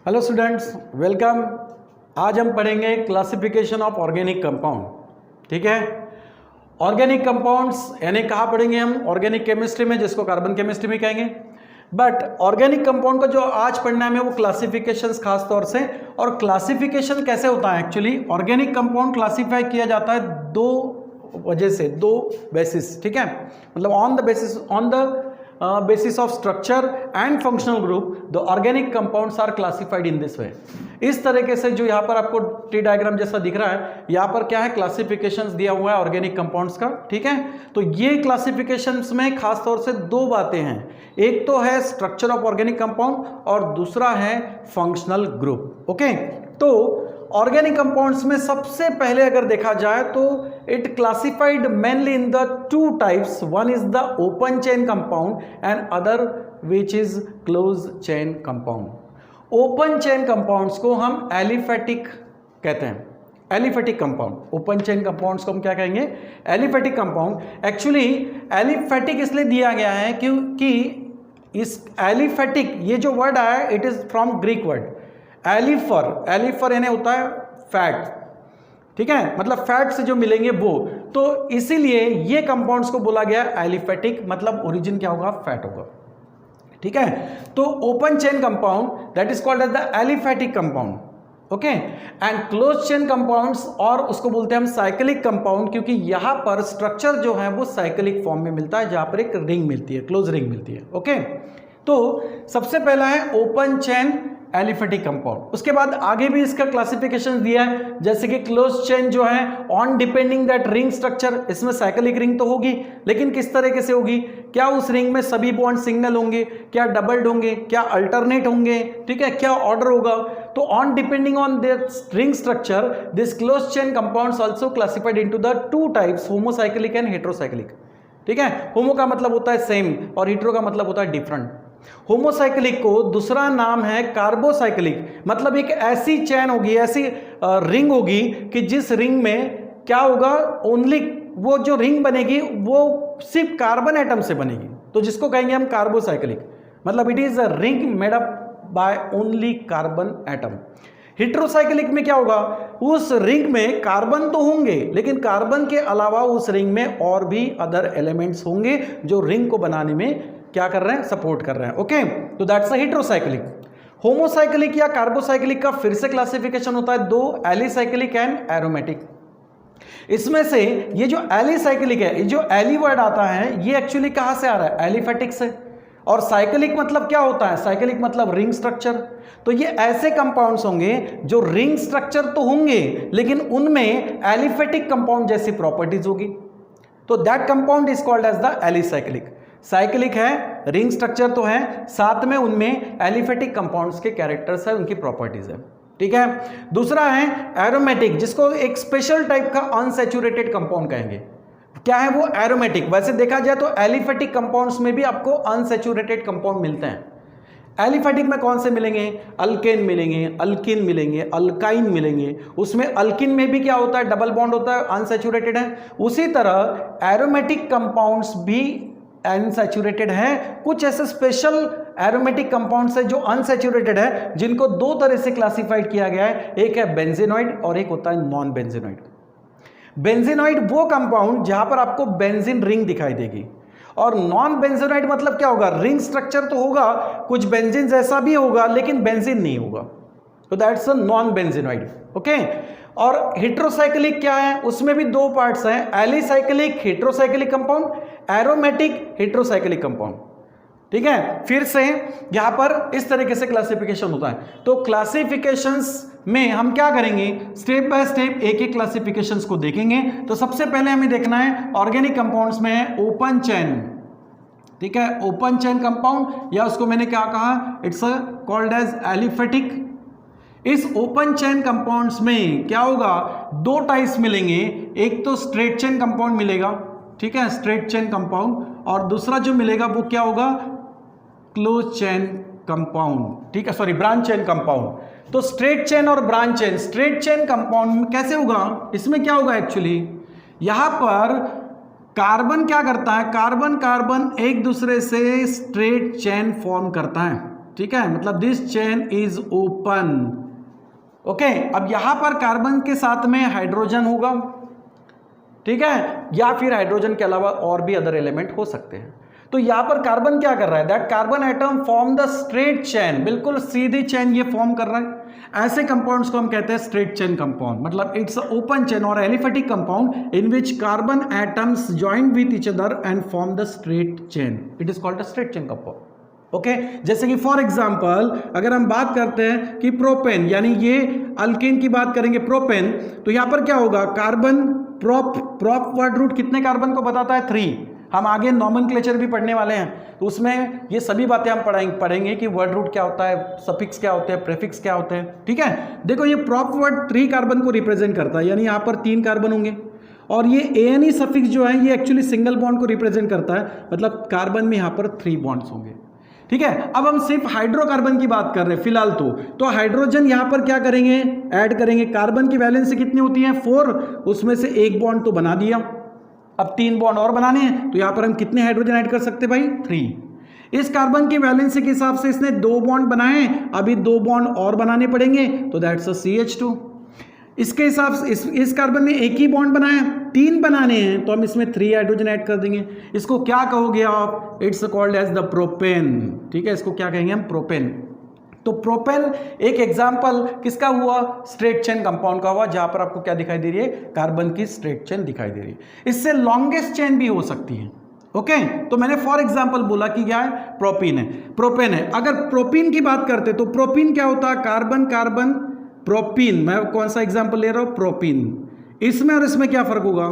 Hello students, welcome. आज हम पढ़ेंगे क्लासिफिकेशन ऑफ ऑर्गेनिक कंपाउंड। ठीक है, ऑर्गेनिक कंपाउंड्स यानी कहाँ पढ़ेंगे हम? ऑर्गेनिक केमिस्ट्री में, जिसको कार्बन केमिस्ट्री में कहेंगे। बट ऑर्गेनिक कंपाउंड का जो आज पढ़ना है वो क्लासिफिकेशंस खास तौर से। और क्लासिफिकेशन कैसे होता है? एक्चुअली ऑर्गेनिक कंपाउंड क्लासिफाई किया जाता है दो वजह से, दो बेसिस। ठीक है, मतलब on the basis of structure and functional group the organic compounds are classified in this way। इस तरीके से जो यहाँ पर आपको ट्री डायग्राम जैसा दिख रहा है, यहाँ पर क्या है, क्लासिफिकेशंस दिया हुआ है ऑर्गेनिक कंपाउंड्स का। ठीक है, तो ये क्लासिफिकेशंस में खास तौर से दो बातें हैं। एक तो है स्ट्रक्चर ऑफ ऑर्गेनिक कंपाउंड और दूसरा है फंक्शनल ग्रुप। ओके, तो ऑर्गेनिक कंपाउंड्स में सबसे पहले अगर देखा जाए तो it classified mainly in the two types. One is the open chain compound and other which is close chain compound. Open chain compounds को हम एलिफेटिक कहते हैं, aliphatic compound. Open chain compounds को हम क्या कहेंगे? Aliphatic compound. एक्चुअली एलिफेटिक इसलिए दिया गया है क्योंकि इस एलिफेटिक ये जो वर्ड आया है it is from Greek word एलिफर। एलिफर यानी होता है फैट। ठीक है, मतलब फैट से जो मिलेंगे वो, तो इसीलिए ये कंपाउंड्स को बोला गया एलिफेटिक, मतलब ओरिजिन क्या होगा? फैट होगा। ठीक है, तो open chain compound that is called as the aliphatic compound. Okay, and close chain compounds, और उसको बोलते हैं हम साइक्लिक कंपाउंड, क्योंकि यहां पर स्ट्रक्चर जो है वो साइक्लिक फॉर्म में मिलता है, जहां पर एक रिंग मिलती है, क्लोज रिंग मिलती है। ओके, तो सबसे पहला है ओपन चेन एलिफेटिक कंपाउंड। उसके बाद आगे भी इसका क्लासिफिकेशन दिया है, जैसे कि क्लोज चेन जो है on depending that ring structure, इसमें साइक्लिक रिंग तो होगी, लेकिन किस तरीके से होगी? क्या उस रिंग में सभी बॉन्ड सिंगल होंगे, क्या डबल्ड होंगे, क्या अल्टरनेट होंगे? ठीक है, क्या ऑर्डर होगा? तो on depending on this ring structure this close chain compounds also classified into the two types, homocyclic and heterocyclic. ठीक है, होमो का मतलब होता है सेम और हेटेरो का मतलब होता है डिफरेंट। होमोसाइक्लिक को दूसरा नाम है कार्बोसाइक्लिक, मतलब एक ऐसी चेन होगी, ऐसी रिंग होगी कि जिस रिंग में क्या होगा? ओनली वो जो रिंग बनेगी वो सिर्फ कार्बन एटम से बनेगी, तो जिसको कहेंगे हम कार्बोसाइक्लिक, मतलब it is a ring made up by only carbon atom. Heterocyclic में क्या होगा? उस रिंग में कार्बन तो होंगे, लेकिन कार्बन के अलावा उस रिंग में और भी अदर एलिमेंट्स होंगे जो रिंग को बनाने में क्या कर रहे हैं? सपोर्ट कर रहे हैं। ओके, तो दैट्स अ हेटेरोसाइक्लिक। होमोसाइक्लिक या कार्बोसाइक्लिक का फिर से क्लासिफिकेशन होता है दो, एलिसाइक्लिक एंड एरोमेटिक। इसमें से ये जो एलिसाइक्लिक है, ये जो एली वर्ड आता है ये एक्चुअली कहां से आ रहा है? एलिफेटिक से। और साइक्लिक मतलब क्या होता है? साइक्लिक मतलब रिंग स्ट्रक्चर। तो ये ऐसे कंपाउंड्स होंगे जो रिंग स्ट्रक्चर तो होंगे, लेकिन उनमें एलिफेटिक कंपाउंड जैसी प्रॉपर्टीज होगी, तो that compound is called as the alicyclic. Cyclic है, रिंग स्ट्रक्चर तो है, साथ में उनमें एलिफेटिक कंपाउंड्स के कैरेक्टर्स है, उनकी प्रॉपर्टीज है। ठीक है, दूसरा है एरोमेटिक, जिसको एक स्पेशल टाइप का अनसैचुरेटेड कंपाउंड कहेंगे। क्या है वो? एरोमेटिक। वैसे देखा जाए तो एलिफेटिक कंपाउंड्स में भी आपको अनसैचुरेटेड कंपाउंड मिलते हैं। एलिफेटिक में कौन से मिलेंगे? अल्केन मिलेंगे, अल्किन मिलेंगे, अल्काइन मिलेंगे। उसमें अल्किन में भी क्या होता है? डबल बॉन्ड होता है, अनसैचुरेटेड है। उसी तरह एरोमेटिक कंपाउंड्स भी अनसैचुरेटेड है। कुछ ऐसे स्पेशल एरोमेटिक कंपाउंड्स है जो अनसैचुरेटेड है, जिनको दो तरह से क्लासिफाइड किया गया है, एक है बेंजीनॉइड और एक होता है नॉन बेंजीनॉइड। बेंजीनॉइड वो कंपाउंड जहां पर आपको बेंजीन रिंग दिखाई देगी, और नॉन बेंजीनॉइड मतलब क्या होगा? रिंग स्ट्रक्चर तो होगा, कुछ बेंजीन जैसा भी होगा, लेकिन बेंजीन नहीं होगा, तो that's a non benzenoid. Okay, और हेटेरोसाइक्लिक क्या है? उसमें भी दो पार्ट्स हैं, alicyclic heterocyclic compound, aromatic heterocyclic compound. ठीक है, फिर से यहां पर इस तरीके से क्लासिफिकेशन होता है। तो क्लासिफिकेशंस में हम क्या करेंगे? स्टेप बाय स्टेप एक एक क्लासिफिकेशंस को देखेंगे। तो सबसे पहले हमें देखना है ऑर्गेनिक कंपाउंड्स में है ओपन चेन। ठीक है, ओपन चेन कंपाउंड, या उसको मैंने क्या कहा? It's called as aliphatic. इस ओपन चेन कंपाउंड्स में क्या होगा? दो टाइप्स मिलेंगे, एक तो स्ट्रेट चेन कंपाउंड मिलेगा, ठीक है, स्ट्रेट चेन कंपाउंड, और दूसरा जो मिलेगा वो क्या होगा? Close chain compound. ठीक है, सॉरी, ब्रांच चेन कंपाउंड। तो स्ट्रेट चेन और branch chain, straight chain compound कैसे होगा? इसमें क्या होगा? एक्चुअली यहां पर कार्बन क्या करता है? कार्बन कार्बन एक दूसरे से स्ट्रेट चेन फॉर्म करता है। ठीक है, मतलब this chain is open. Okay, अब यहां पर कार्बन के साथ में हाइड्रोजन होगा, ठीक है, या फिर हाइड्रोजन के अलावा और भी अदर एलिमेंट हो सकते हैं। तो यहां पर कार्बन क्या कर रहा है, that carbon atom form the straight chain, बिल्कुल सीधी चेन ये फॉर्म कर रहा है। ऐसे कंपाउंड्स को हम कहते हैं स्ट्रेट चेन कंपाउंड, मतलब इट्स ओपन चेन और aliphatic compound in which carbon atoms join with each other and form the straight chain, it is called a straight chain compound. Okay, जैसे कि फॉर एग्जांपल अगर हम बात करते हैं कि प्रोपेन, यानी ये अल्केन की बात करेंगे प्रोपेन, तो यहां पर क्या होगा, कार्बन प्रोप वर्ड रूट कितने कार्बन को बताता है, 3। हम आगे नॉमेनक्लेचर भी पढ़ने वाले हैं, तो उसमें ये सभी बातें हम पढ़ेंगे कि वर्ड रूट क्या होता है, सफिक्स क्या होते हैं, प्रीफिक्स क्या होते हैं, ठीक है। देखो ये प्रॉप वर्ड 3 कार्बन को रिप्रेजेंट करता है, यानी यहां पर 3 कार्बन होंगे, और ये एएनई सफिक्स जो है ये एक्चुअली सिंगल बॉन्ड को रिप्रेजेंट करता है, मतलब कार्बन में यहां पर 3 बॉन्ड्स होंगे, ठीक है। अब हम सिर्फ हाइड्रोकार्बन की बात कर रहे हैं फिलहाल, तो हाइड्रोजन यहां पर क्या करेंगे, ऐड करेंगे। कार्बन की वैलेंसी कितनी होती है, 4, उसमें से 1 बॉन्ड तो बना दिया, अब 3 बॉन्ड और बनाने हैं, तो यहां पर हम कितने हाइड्रोजन ऐड कर सकते हैं भाई, 3। इस कार्बन की वैलेंसी के हिसाब से इसने 2 बॉन्ड बनाए, अभी 2 बॉन्ड और बनाने पड़ेंगे, तो दैट्स अ CH2। इसके हिसाब से इस कार्बन ने 1 ही बॉन्ड बनाया, 3 बनाने हैं, तो हम इसमें 3 हाइड्रोजन ऐड कर देंगे। इसको क्या कहोगे आप, it's called as the propane, ठीक है, इसको क्या कहेंगे हम, प्रोपेन। तो प्रोपेन एक एग्जांपल किसका हुआ, स्ट्रेट चेन कंपाउंड का हुआ, जहां पर आपको क्या दिखाई दे रही है, कार्बन की स्ट्रेट चेन दिखाई दे रही है। इससे लॉन्गेस्ट चेन भी हो सकती है। ओके, तो मैंने फॉर एग्जांपल बोला कि क्या है, प्रोपेन है। अगर प्रोपीन की बात करते तो प्रोपीन क्या होता है, कार्बन कार्बन प्रोपीन, मैं कौन सा एग्जांपल ले रहा हूं, प्रोपीन। इसमें और इसमें क्या फर्क होगा,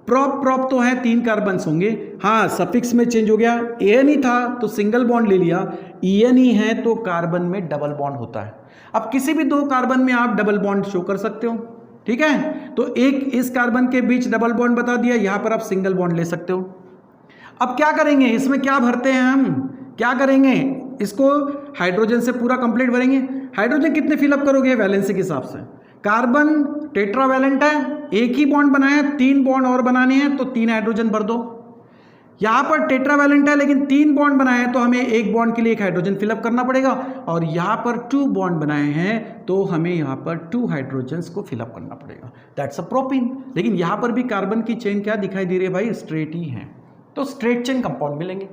प्रोप तो है 3 कार्बन होंगे, हाँ सफिक्स में चेंज हो गया, एएनई था तो सिंगल बॉन्ड ले लिया, ईएनई है तो कार्बन में डबल बॉन्ड होता है। अब किसी भी 2 कार्बन में आप डबल बॉन्ड शो कर सकते हो, ठीक है, तो एक इस कार्बन के बीच डबल बॉन्ड बता दिया, यहां पर आप सिंगल बॉन्ड ले सकते हो। अब क्या करेंगे, इसमें क्या भरते हैं हम, क्या करेंगे, इसको हाइड्रोजन से पूरा कंप्लीट भरेंगे। हाइड्रोजन कितने फिलअप करोगे, वैलेंसी के हिसाब से। कार्बन टेट्रावैलेंट है, 1 ही बॉन्ड बनाया, 3 बॉन्ड और बनाने हैं, तो 3 हाइड्रोजन भर दो। यहां पर टेट्रावैलेंट है लेकिन 3 बॉन्ड बनाए हैं, तो हमें 1 बॉन्ड के लिए 1 हाइड्रोजन फिलअप करना पड़ेगा, और यहां पर 2 बॉन्ड बनाए हैं तो हमें यहां पर 2 हाइड्रोजन को फिलअप करना पड़ेगा, दैट्स अ प्रोपीन। लेकिन यहां पर भी कार्बन की चेन क्या दिखाई दे रही है भाई, स्ट्रेट ही है, तो स्ट्रेट चेन कंपाउंड मिलेंगे।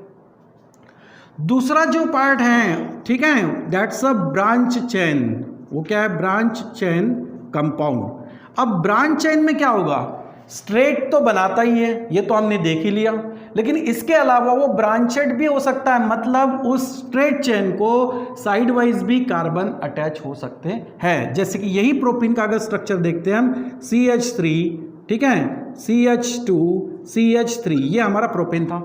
दूसरा जो पार्ट है, ठीक है, दैट्स अ ब्रांच चेन। वो क्या है, ब्रांच चेन कंपाउंड। अब ब्रांच चेन में क्या होगा, स्ट्रेट तो बनाता ही है, ये तो हमने देख ही लिया, लेकिन इसके अलावा वो ब्रांचेड भी हो सकता है, मतलब उस स्ट्रेट चेन को साइड वाइज भी कार्बन अटैच हो सकते हैं। जैसे कि यही प्रोपीन का अगर स्ट्रक्चर देखते हैं हम, CH3, ठीक है, CH2 CH3, ये हमारा प्रोपेन था।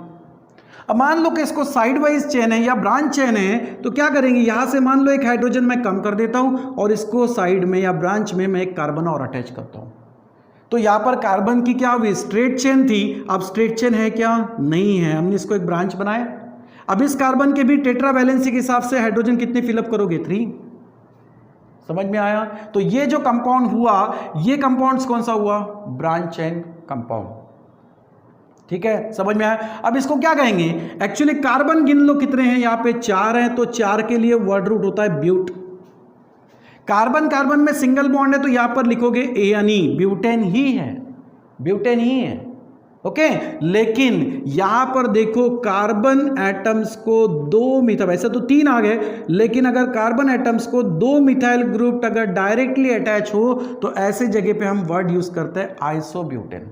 अब मान लो कि इसको साइड वाइज चेन है या ब्रांच चेन है, तो क्या करेंगे, यहां से मान लो 1 हाइड्रोजन मैं कम कर देता हूं और इसको साइड में या ब्रांच में मैं 1 कार्बन और अटैच करता हूं, तो यहां पर कार्बन की क्या हुई, स्ट्रेट चेन थी, अब स्ट्रेट चेन है क्या, नहीं है, हमने इसको एक ब्रांच बनाया। अब इस कार्बन के भी टेट्रा वैलेंसी के हिसाब से हाइड्रोजन कितने फिलअप करोगे, 3। समझ में आया, तो ये जो कंपाउंड हुआ, ये कंपाउंड्स कौन सा हुआ, ब्रांच चेन कंपाउंड, ठीक है, समझ में आया। अब इसको क्या कहेंगे, एक्चुअली कार्बन गिन लो कितने हैं, यहां पे 4 हैं, तो 4 के लिए वर्ड रूट होता है ब्यूट। कार्बन कार्बन में सिंगल बॉन्ड है तो यहां पर लिखोगे एएनई, ब्यूटेन ही है, ब्यूटेन ही है, ओके। लेकिन यहां पर देखो कार्बन एटम्स को 2 मिथाइल, वैसे तो 3 आ गए, लेकिन अगर कार्बन एटम्स को 2 मिथाइल ग्रुप अगर डायरेक्टली अटैच हो तो ऐसे जगह पे हम वर्ड यूज करते हैं आइसोब्यूटेन।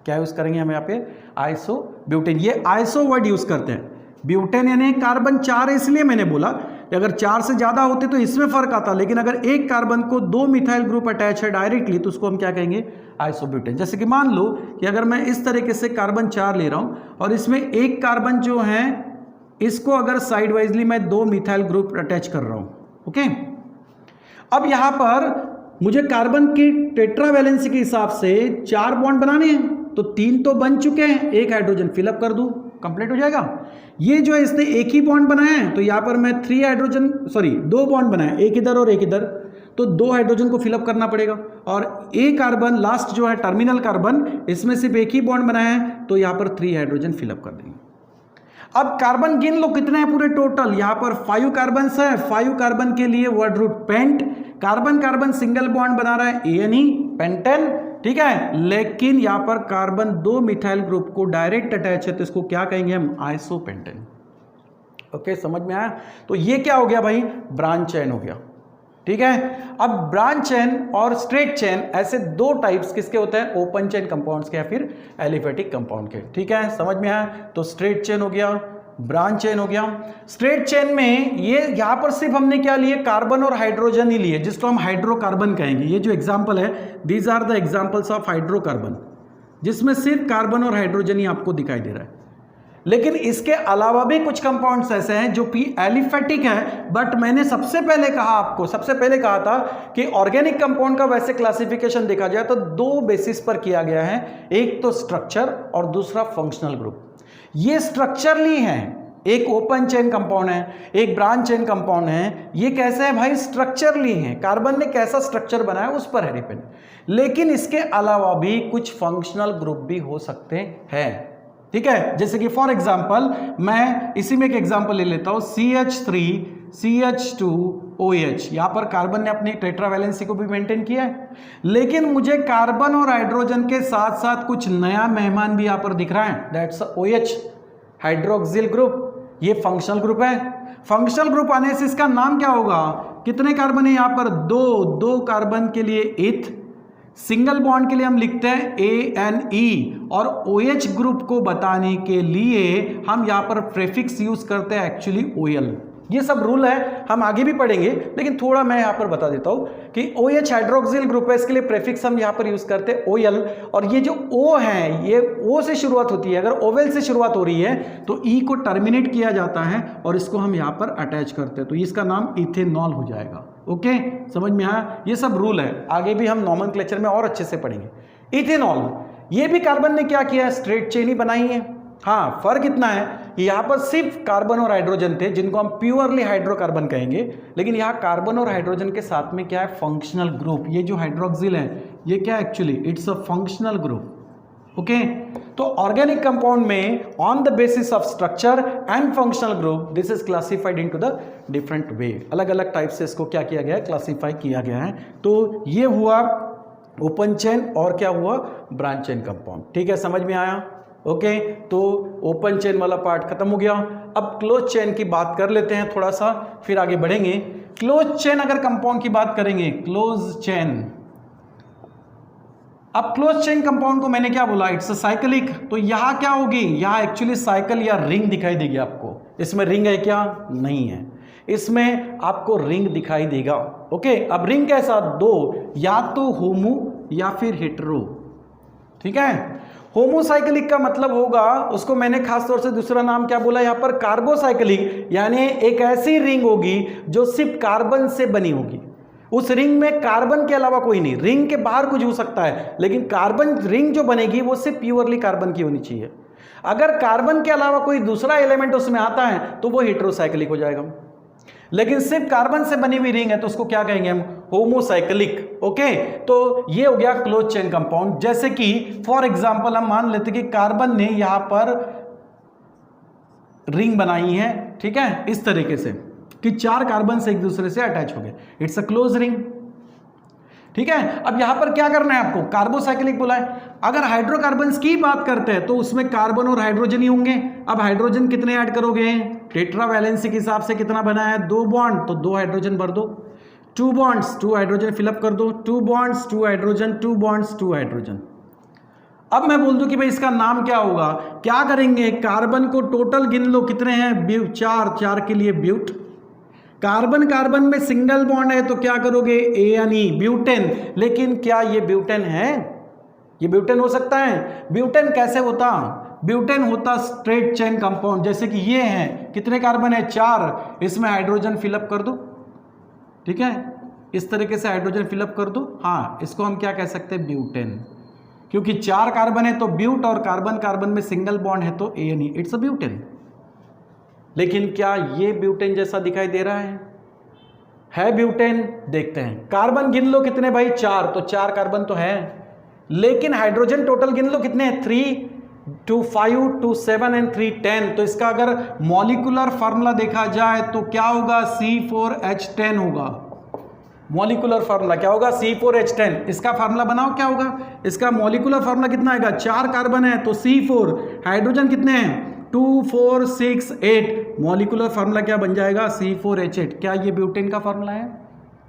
क्या यूज करेंगे हम यहाँ पे, आइसोब्यूटेन, ये आइसो वर्ड यूज करते हैं। ब्यूटेन यानी कार्बन 4 है, इसलिए मैंने बोला अगर 4 से ज्यादा होते तो इसमें फर्क आता, लेकिन अगर एक कार्बन को 2 मिथाइल ग्रुप अटैच है डायरेक्टली तो उसको हम क्या कहेंगे, आइसोब्यूटेन। जैसे कि मान लो कि अगर मैं इस तरीके से कार्बन 4 ले रहा हूं और इसमें एक कार्बन जो है इसको अगर साइड वाइजली मैं 2 मिथाइल ग्रुप अटैच कर रहा हूं, ओके। अब यहां पर मुझे कार्बन की टेट्रा वैलेंसी के हिसाब से 4 बॉन्ड बनाने हैं, तो 3 तो बन चुके हैं, 1 हाइड्रोजन फिलअप कर दूं, कंप्लीट हो जाएगा। ये जो है इसने 1 ही बॉन्ड बनाया है, तो यहां पर मैं 2 बॉन्ड बनाए, 1 इधर और 1 इधर, तो 2 हाइड्रोजन को फिलअप करना पड़ेगा। और एक कार्बन लास्ट जो है टर्मिनल कार्बन, इसमें सिर्फ 1 ही बॉन्ड बनाया है, तो यहां पर 3 हाइड्रोजन फिलअप कर देंगे। अब कार्बन गिन लो कितने हैं पूरे टोटल, यहां पर 5 कार्बन है, 5 कार्बन के लिए word root pent, carbon carbon single bond बना रहा है ANE पेंटेन, ठीक है, लेकिन यहां पर कार्बन 2 मिथाइल ग्रुप को डायरेक्ट अटैच है तो इसको क्या कहेंगे हम, आइसोपेंटेन। ओके, समझ में आया? तो ये क्या हो गया भाई, ब्रांच चेन हो गया, ठीक है। अब ब्रांच चेन और स्ट्रेट चेन ऐसे दो टाइप्स किसके होते हैं, ओपन चेन कंपाउंड्स के या फिर एलिफेटिक कंपाउंड के, ठीक है, समझ में आया? तो स्ट्रेट चेन हो गया, ब्रांच चेन हो गया। स्ट्रेट चेन में ये यहां पर सिर्फ हमने क्या लिए, कार्बन और हाइड्रोजन ही लिए, जिसको हम हाइड्रोकार्बन कहेंगे। ये जो एग्जांपल है, these are the examples of hydrocarbon, जिसमें सिर्फ कार्बन और हाइड्रोजन ही आपको दिखाई दे रहा है। लेकिन इसके अलावा भी कुछ कंपाउंड्स ऐसे हैं जो कि एलिफेटिक हैं, बट मैंने सबसे पहले कहा था कि ऑर्गेनिक कंपाउंड का वैसे क्लासिफिकेशन देखा जाए तो दो बेसिस पर किया गया है, एक तो स्ट्रक्चर और दूसरा फंक्शनल ग्रुप। ये स्ट्रक्चरली हैं, एक ओपन चेन कंपाउंड है, एक ब्रांच चेन कंपाउंड है। ये कैसे है भाई, स्ट्रक्चरली है, कार्बन ने कैसा स्ट्रक्चर बनाया उस पर है डिपेंड। लेकिन इसके अलावा भी कुछ फंक्शनल ग्रुप भी हो सकते हैं, ठीक है। जैसे कि फॉर एग्जांपल मैं इसी में एक एग्जांपल ले लेता हूं, CH3CH2OH। यहां पर कार्बन ने अपनी टेट्रावैलेंसी को भी मेंटेन किया है, लेकिन मुझे कार्बन और हाइड्रोजन के साथ साथ कुछ नया मेहमान भी यहां पर दिख रहा है, दैट्स OH, हाइड्रोक्सिल ग्रुप। ये फंक्शनल ग्रुप है। फंक्शनल ग्रुप आने से इसका नाम क्या होगा, कितने कार्बन है यहां पर, दो कार्बन के लिए इथ, सिंगल बॉन्ड के लिए हम लिखते हैं ANE, और OH ग्रुप को बताने के लिए हम यहां पर प्रेफिक्स यूज करते हैं एक्चुअली OL। ये सब रूल है, हम आगे भी पढ़ेंगे, लेकिन थोड़ा मैं यहां पर बता देता हूं कि OH हाइड्रोक्सिल ग्रुप है, इसके लिए प्रेफिक्स हम यहां पर यूज करते हैं OL। और ये जो O है, ये O से शुरुआत होती है, अगर ओवेल से शुरुआत हो रही है तो E को टर्मिनेट किया जाता है और इसको हम यहां पर अटैच करते हैं, तो इसका नाम इथेनॉल हो जाएगा। ओके, समझ में आया? ये सब रूल है, आगे भी हम नॉमेनक्लेचर में और अच्छे से पढ़ेंगे। इथेनॉल, ये भी कार्बन ने क्या किया है, स्ट्रेट चेन ही बनाई है। हाँ, फर्क इतना है, यहां पर सिर्फ कार्बन और हाइड्रोजन थे, जिनको हम प्योरली हाइड्रोकार्बन कहेंगे, लेकिन यहां कार्बन और हाइड्रोजन के साथ में क्या है, फंक्शनल ग्रुप। ये जो हाइड्रोक्सिल है, ये क्या actually, it's a functional group. Okay, तो ऑर्गेनिक कंपाउंड में on the basis of structure and functional group, this is classified into the different way. अलग अलग टाइप से इसको क्या किया गया है, क्लासिफाई किया गया है। तो ये हुआ ओपन चेन और क्या हुआ, ब्रांच चेन कंपाउंड, ठीक है, समझ में आया? ओके, तो ओपन चेन वाला पार्ट खत्म हो गया। अब क्लोज चेन की बात कर लेते हैं थोड़ा सा, फिर आगे बढ़ेंगे। क्लोज चेन अगर कंपाउंड की बात करेंगे, क्लोज चेन, अब क्लोज चेन कंपाउंड को मैंने क्या बोला, इट्स साइक्लिक। तो यहां क्या होगी, यहां एक्चुअली साइकिल या रिंग दिखाई देगी आपको। इसमें रिंग है क्या, नहीं है, इसमें आपको रिंग दिखाई देगा। ओके, अब रिंग कैसा, दो, या तो होमो या फिर हेटेरो, ठीक है। होमोसाइक्लिक का मतलब होगा, उसको मैंने खास तौर से दूसरा नाम क्या बोला यहां पर, कार्बोसाइक्लिक, यानी एक ऐसी रिंग होगी जो सिर्फ कार्बन से बनी होगी। उस रिंग में कार्बन के अलावा कोई नहीं, रिंग के बाहर कुछ हो सकता है, लेकिन कार्बन रिंग जो बनेगी वो सिर्फ प्योरली कार्बन की होनी चाहिए। अगर कार्बन के अलावा कोई दूसरा एलिमेंट उसमें आता है तो वो हेटेरोसाइक्लिक हो जाएगा, लेकिन सिर्फ कार्बन से बनी हुई रिंग है तो उसको क्या कहेंगे हम, होमोसाइक्लिक। ओके, तो ये हो गया क्लोज चेन कंपाउंड। जैसे कि फॉर एग्जांपल हम मान लेते कि कार्बन ने यहां पर रिंग बनाई है, ठीक है, इस तरीके से कि 4 कार्बन से एक दूसरे से अटैच हो गए, इट्स अ क्लोज रिंग, ठीक है। अब यहां पर क्या करना है आपको, कार्बोसाइक्लिक बोला है। अगर हाइड्रोकार्बन्स की बात करते हैं तो उसमें कार्बन और हाइड्रोजन ही होंगे। अब हाइड्रोजन कितने ऐड करोगे, टेट्रावैलेंसी के हिसाब से कितना बना है, 2 बॉन्ड, तो 2 हाइड्रोजन भर दो, 2 बॉन्ड्स 2 हाइड्रोजन फिलअप कर दो, 2 बॉन्ड्स 2 हाइड्रोजन, 2 बॉन्ड्स 2 हाइड्रोजन। अब मैं बोल दूं कि भाई इसका नाम क्या होगा, क्या करेंगे, कार्बन को टोटल गिन लो कितने हैं, 4 के लिए ब्यूट, कार्बन कार्बन में सिंगल बॉन्ड है तो क्या करोगे, ANE, ब्यूटेन। लेकिन क्या ये ब्यूटेन है, ये ब्यूटेन हो सकता है? ब्यूटेन कैसे होता, ब्यूटेन होता स्ट्रेट चेन कंपाउंड, जैसे कि ये है, कितने कार्बन है, 4, इसमें हाइड्रोजन फिलअप कर दो, ठीक है, इस तरीके से हाइड्रोजन फिलअप कर दो। हाँ, इसको हम क्या कह सकते हैं, ब्यूटेन, क्योंकि 4 कार्बन है तो ब्यूट, और कार्बन कार्बन में सिंगल बॉन्ड है तो ANE, इट्स अ ब्यूटेन। लेकिन क्या ये ब्यूटेन जैसा दिखाई दे रहा है ब्यूटेन? देखते हैं, कार्बन गिन लो कितने भाई, 4, तो 4 कार्बन तो है, लेकिन हाइड्रोजन टोटल गिन लो कितने हैं, 3, 2 5 2 7 एंड 3 10। तो इसका अगर मॉलिक्यूलर फार्मूला देखा जाए तो क्या होगा, C4H10 होगा। मॉलिक्यूलर फार्मूला क्या होगा, C4H10। इसका फार्मूला बनाओ, क्या होगा इसका मॉलिक्यूलर फार्मूला, कितना आएगा, 4 कार्बन है तो C4, हाइड्रोजन कितने हैं 2 4 6 8, मॉलिक्यूलर फार्मूला क्या बन जाएगा, C4H8। क्या ये ब्यूटेन का फार्मूला है,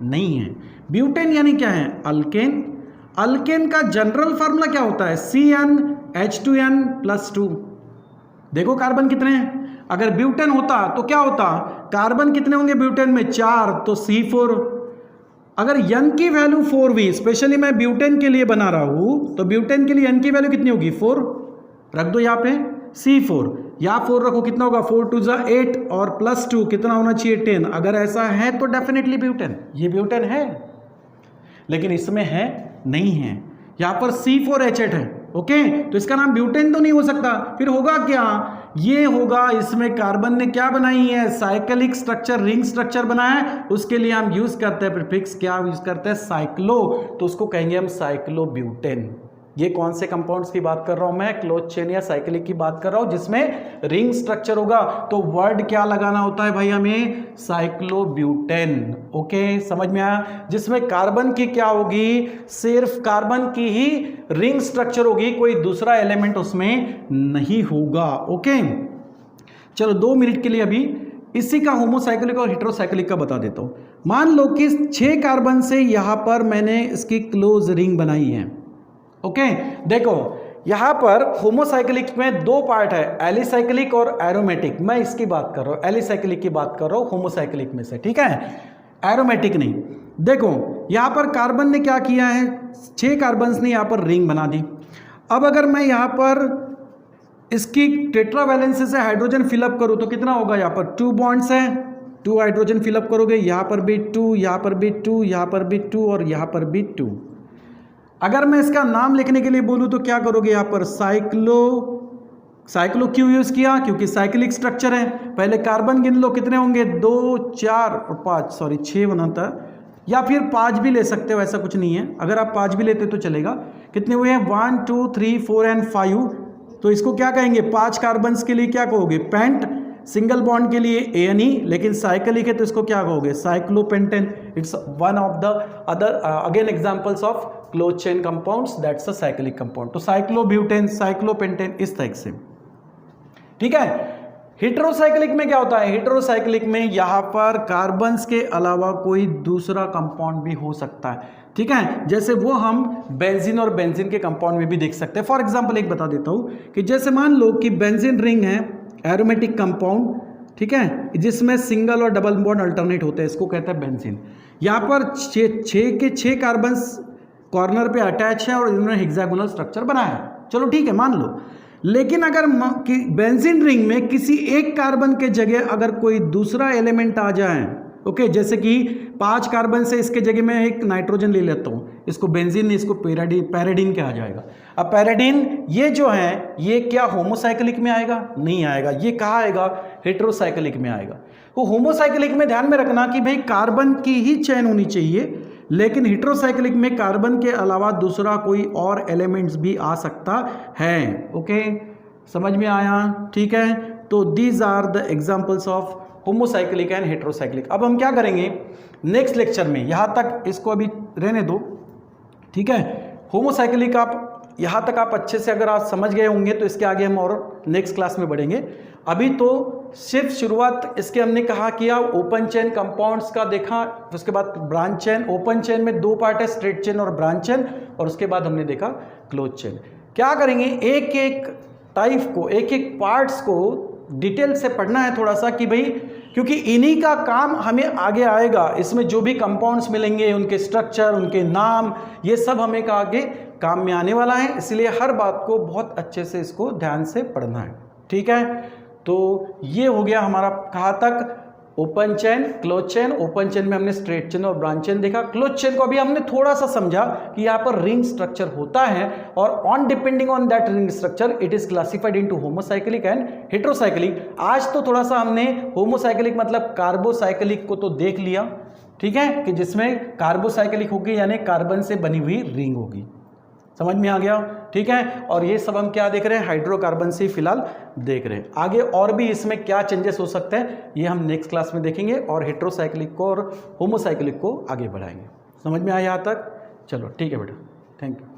नहीं है। ब्यूटेन यानी क्या है, अल्केन। अल्केन का जनरल फार्मूला क्या होता है, CnH2n+2। देखो कार्बन कितने हैं, अगर ब्यूटेन होता तो क्या होता, कार्बन कितने होंगे ब्यूटेन में, 4 तो C4। अगर n की वैल्यू 4 भी, स्पेशली मैं ब्यूटेन के लिए बना रहा हूं तो ब्यूटेन के लिए n की वैल्यू कितनी होगी, 4 रख दो यहाँ पे, C4 या 4 रखो, कितना होगा 4 2 8 और +2 कितना होना चाहिए 10। अगर ऐसा है तो डेफिनेटली ब्यूटेन, ये ब्यूटेन है, लेकिन इसमें है नहीं है, यहाँ पर C4H8 है। ओके, तो इसका नाम ब्यूटेन तो नहीं हो सकता, फिर होगा क्या, ये होगा, इसमें कार्बन ने क्या बनाई है, साइक्लिक स्ट्रक्चर, रिंग स्ट्रक्चर बनाया है, उसके लिए हम यूज करते हैं प्रीफिक्स, क्या यूज करते हैं, साइक्लो, तो उसको कहेंगे हम साइक्लोब्यूटेन। ये कौन से कंपाउंड्स की बात कर रहा हूं मैं, क्लोज चेन या साइक्लिक की बात कर रहा हूं जिसमें रिंग स्ट्रक्चर होगा, तो वर्ड क्या लगाना होता है भाई हमें, साइक्लोब्यूटेन। ओके, समझ में आया, जिसमें कार्बन की क्या होगी, सिर्फ कार्बन की ही रिंग स्ट्रक्चर होगी, कोई दूसरा एलिमेंट उसमें नहीं होगा। ओके, चलो 2 मिनट के लिए अभी इसी का होमोसाइक्लिक और हेटेरोसाइक्लिक का बता देता हूं। मान लो कि 6 कार्बन से यहां पर मैंने इसकी क्लोज रिंग बनाई है। ओके, देखो यहां पर होमोसाइक्लिक में 2 पार्ट है, एलिसाइक्लिक और एरोमेटिक। मैं इसकी बात कर रहा हूं, एलिसाइक्लिक की बात कर रहा हूं होमोसाइक्लिक में से, ठीक है, एरोमेटिक नहीं। देखो यहां पर कार्बन ने क्या किया है, 6 कार्बन ने यहां पर रिंग बना दी। अब अगर मैं यहां पर इसकी टेट्रावैलेंसी से हाइड्रोजन फिलअप करूं तो कितना होगा, यहां पर 2 बॉन्ड्स हैं, 2 हाइड्रोजन फिलअप करोगे, यहां पर भी 2, यहां पर भी 2, यहां पर भी 2 और यहां पर भी 2। अगर मैं इसका नाम लिखने के लिए बोलूं तो क्या करोगे, यहां पर साइक्लो क्यों यूज किया, क्योंकि साइक्लिक स्ट्रक्चर है। पहले कार्बन गिन लो कितने होंगे, 2 4 और 5, सॉरी 6 बनाता है, या फिर 5 भी ले सकते हो, ऐसा कुछ नहीं है, अगर आप 5 भी लेते तो चलेगा। कितने हुए हैं, 1 2 3 4 एंड 5, तो इसको क्या कहेंगे, 5 कार्बन के लिए क्या कहोगे, पेंट, सिंगल बॉन्ड के लिए ANE, लेकिन साइक्लिक है तो इसको क्या कहोगे, cyclopentane. It's one of the other again examples of close chain compounds, that's a cyclic compound. तो साइक्लोब्यूटेन, साइक्लोपेंटेन, इस तरह से, ठीक है। हेटेरोसाइक्लिक में क्या होता है, हेटेरोसाइक्लिक में यहां पर कार्बन्स के अलावा कोई दूसरा कंपाउंड भी हो सकता है, ठीक है, जैसे वो हम बेंजीन और बेंजीन के कंपाउंड में भी देख सकते हैं। फॉर एग्जांपल एक बता देता हूं कि जैसे मान लो कि बेंजीन रिंग है, एरोमेटिक कंपाउंड, ठीक है, जिसमें सिंगल और डबल बॉन्ड अल्टरनेट होते हैं, इसको कहते हैं बेंजीन। यहाँ पर 6 के 6 कार्बन्स कॉर्नर पे अटैच है और इन्होंने हेक्सागोनल स्ट्रक्चर बनाया है, चलो ठीक है मान लो। लेकिन अगर बेंजीन रिंग में किसी एक कार्बन के जगह अगर कोई दूसरा एलिमेंट आ जाए, ओके, जैसे कि 5 कार्बन से इसके जगह में एक नाइट्रोजन ले लेता हूं, इसको बेंजीन नहीं, इसको पैराडीन क्या आ जाएगा। अब पैराडीन ये जो है ये क्या होमोसाइक्लिक में आएगा, नहीं आएगा, ये कहाँ आएगा, हेटेरोसाइक्लिक में आएगा। तो होमोसाइक्लिक में ध्यान में रखना कि भाई कार्बन की ही चेन होनी चाहिए, लेकिन हेटेरोसाइक्लिक में कार्बन के अलावा दूसरा कोई और एलिमेंट्स भी आ सकता है। ओके, समझ में आया, ठीक है। तो these are the examples of homocyclic and heterocyclic. अब हम क्या करेंगे नेक्स्ट लेक्चर में, यहाँ तक इसको अभी रहने दो, ठीक है। होमोसाइक्लिक आप यहाँ तक आप अच्छे से अगर आप समझ गए होंगे तो इसके आगे हम और नेक्स्ट क्लास में बढ़ेंगे। अभी तो सिर्फ शुरुआत इसके हमने कहा किया, ओपन चेन कंपाउंड्स का देखा, उसके बाद ब्रांच चेन। ओपन चेन में 2 पार्ट है, स्ट्रेट चेन और ब्रांच चेन, और उसके बाद हमने देखा क्लोज चेन। क्या करेंगे, एक एक टाइप को, एक एक पार्ट्स को डिटेल से पढ़ना है थोड़ा सा, कि भाई क्योंकि इन्हीं का काम हमें आगे आएगा, इसमें जो भी कंपाउंड्स मिलेंगे, उनके स्ट्रक्चर, उनके नाम, ये सब हमें का आगे काम में आने वाला है, इसलिए हर बात को बहुत अच्छे से इसको ध्यान से पढ़ना है, ठीक है। तो ये हो गया हमारा कहाँ तक, open chain, close chain. Open chain में हमने स्ट्रेट चेन और ब्रांच चेन देखा। क्लोज चेन को अभी हमने थोड़ा सा समझा कि यहाँ पर रिंग स्ट्रक्चर होता है, और on depending on that ring structure it is classified into homocyclic and heterocyclic. आज तो थोड़ा सा हमने होमोसाइक्लिक मतलब कार्बोसाइक्लिक को तो देख लिया, ठीक है, कि जिसमें कार्बोसाइक्लिक होगी यानी कार्बन से बनी हुई रिंग होगी। समझ में आ गया, ठीक है। और ये सब हम क्या देख रहे हैं, हाइड्रोकार्बन से फिलहाल देख रहे हैं। आगे और भी इसमें क्या चेंजेस हो सकते हैं ये हम नेक्स्ट क्लास में देखेंगे, और हेट्रोसाइक्लिक को और होमोसाइक्लिक को आगे बढ़ाएंगे। समझ में आया यहाँ तक? चलो ठीक है बेटा, थैंक यू।